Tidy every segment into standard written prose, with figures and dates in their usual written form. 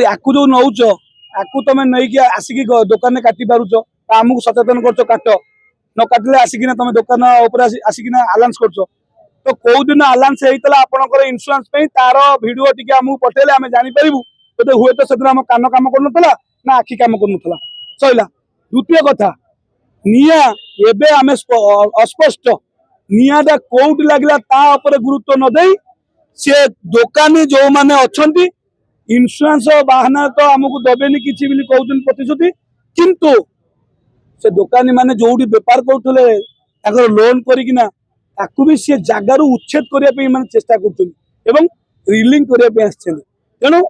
याकू जो नौच याकू तुम नहीं आसिक दुकान काटि पारुच आमको सचेतन कर काट न काटिले आसिकिना तुम दुकान आसिकिना आलाउंस कर तो कौ दिन आलाउंस होता आपंकर इन्शुरांस तार भिडियो टी आमको पठेले आम जानीपरू बोधे हुए तो से आम कान कम कर ना आखि कम कर सैला। द्वितीय कथा निया एबे आम अस्पष्ट नियाटा कौट लगला गुरुत्व न दे सी दोकानी जो मैंने अच्छा इन्शुरांस बाहाना तो आमको दबेनि किसी कहते प्रतिश्रुति किंतु से दोकानी माने जो बेपार करते लोन करना भी सी जगार उच्छेद करने चेष्टा कर रिलिंग करने तेणु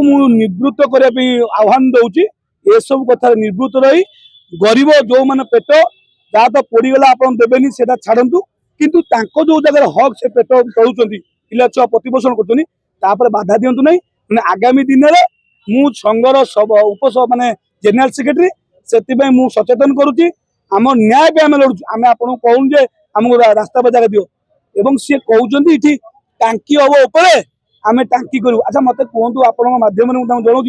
मु निवृत्त करने आह्वान दूची ये सब कथा निवृत्त रही गरीब जो मैंने पेट जहाँ तो पड़गला आप देवेनि से छाड़ू किंतु जो जगह हक से पेट चलुं पिला छुआ प्रतिपोषण कर बाधा दिंतु ना मैंने आगामी दिन में संघर उप माने जेनेल सेक्रेटरी से मु सचेतन करुच्ची आम न्याय भी आम लड़ुचु आम आपको कहूँ जे आमको रास्ता पर जगह दियो एवं सी कहते ये टांकी हम उपरे आम टांकी करूँ। अच्छा मत कहतु आप जनाऊँ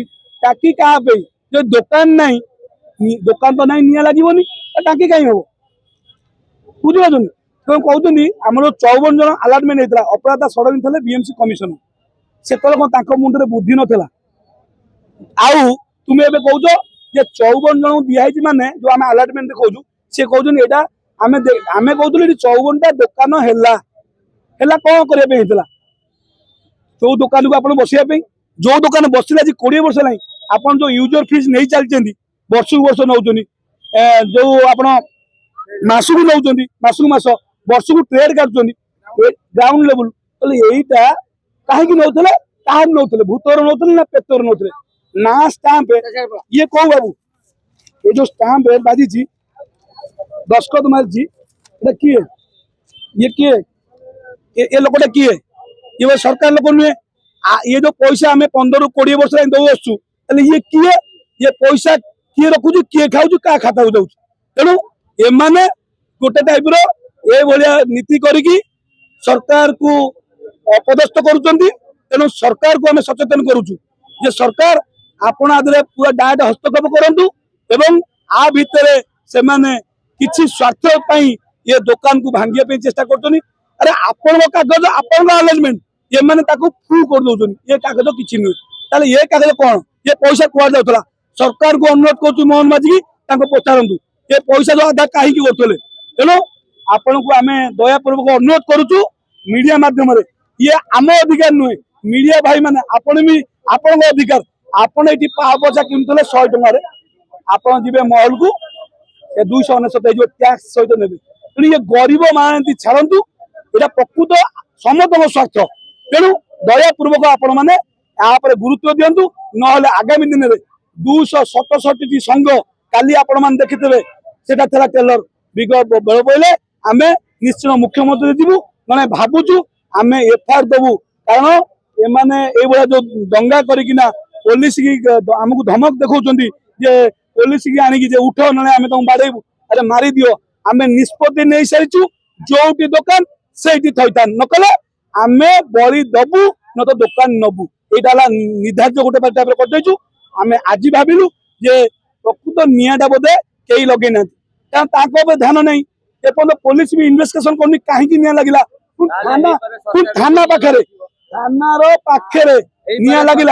टांकी क्या जो दुकान ना दुकान तो ना निया लगे टांकी कहीं हम बुझिपार कहते आम 54 जन आलटमेंट होता अपराधा षडंगी थे बीएमसी कमिशनर से मुंडे बुद्धि नाला आउ तुम्हें एवं कौच जे 54 जन दिखाई माने जो आम आलटमेंट देखा सी कहते यहाँ आम कहते 54टा दुकान है कौन करने जो दुकान को आप बसवाई जो दुकान बसला आज 20 वर्ष है आप जो यूजर फीस नहीं चलती वर्ष को वर्ष नौ जो आप मसकू नौ मसकू मस वर्ष को ट्रेड काटुँच ग्राउंड लेवल तो यहीटा कहीं नौते भूतर नौते ना पेतर नौते ना स्टाम्प ये कौ बाबू ये जो स्टाम्प है बाजी दस्खत मारी किए ये किए ये लोकटा किए ये सरकार लोक नुहे ये जो पैसा आम 15-20 वर्ष दौ आसु ये किए ये पैसा किए रखुच किए खाऊ क्या खाता को जाऊँ तेणु एमाने गोटे टाइप नीति करी सरकार को अपदस्थ करुँच सरकार को आम सचेतन करुचु जे सरकार आपण आदि पूरा डायरेक्ट हस्तक्षेप करूँ एवं आ भितर से माने किसी स्वार्थ ये दुकान को भांगे चेष्टा कर अरे आपण कागज आपण आलेजमेंट ये मैंने प्रूव कर दौरान ये कागज किसी नुहे ये कागज कौन ये पैसा कुआ जाऊला सरकार को अनुरोध कर मोहन माझी पचारतु ये पैसा जो आधा कहीं करते तेणु आपण को आम दयापूर्वक अनुरोध करुचु मीडिया माध्यम ये आम अधिकार नुहे मीडिया भाई मैंने आपण भी आपण अधिकार आपण ये पाचा किणुले 100 टकर आप जी महल को 299 टैक्स सहित ने तेणु ये गरीब मान छाड़ू यहाँ प्रकृत समस्त स्वार्थ तेणु दयापूर्वक आपण मैंने यहाँ गुरुत्व दिंतु ना आगामी दिन में 267 संघ काली आपण मैंने देखिथे से टेलर विगत बेल पड़े आम निश्चित मुख्यमंत्री जीवु मैंने भावुचु आम एफआईआर देवु कारण एमाने ये जो दंगा करना पुलिस की आमको धमक देखा जे पुलिस की आणिकी उठ ना आम तुम बाड़ेबू अरे मारी दियो आम निष्पत्ति नहीं सारी जो दुकान से थईतान नकले आम बड़ी दबू न तो दुकान नबू यहाँ निर्धारित गोटे टाइप करदेचु आम आज भाविलु जे प्रकृत निआटा बोधे कई लगे ना ध्यान नहीं एपर्त पुलिस भी इन्वेस्टिगेशन करनी कहीं निआ लगे थाना पाखे थानार पाखे निआ लगे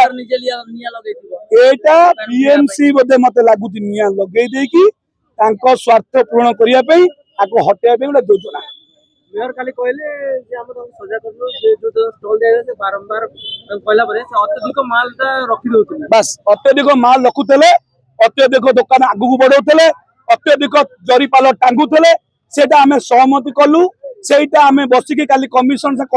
बीएमसी बोधे मत लगुच निआ लगे स्वार्थ पूर्ण करने हटाइबा गोटे योजना मेयर खाली कहले जे हम तो सजा करलो जे जो स्टॉल दे से बारंबार कहला परे से अत्यधिक मालटा रखि दोथले बस अत्यधिक माल रखुतले अत्यधिक दुकान आगु बढ़ौतले अत्यधिक जरीपाल टांगुतले सेटा हमें सहमति कलु सेटा हमें बसिकी काली कमिशन से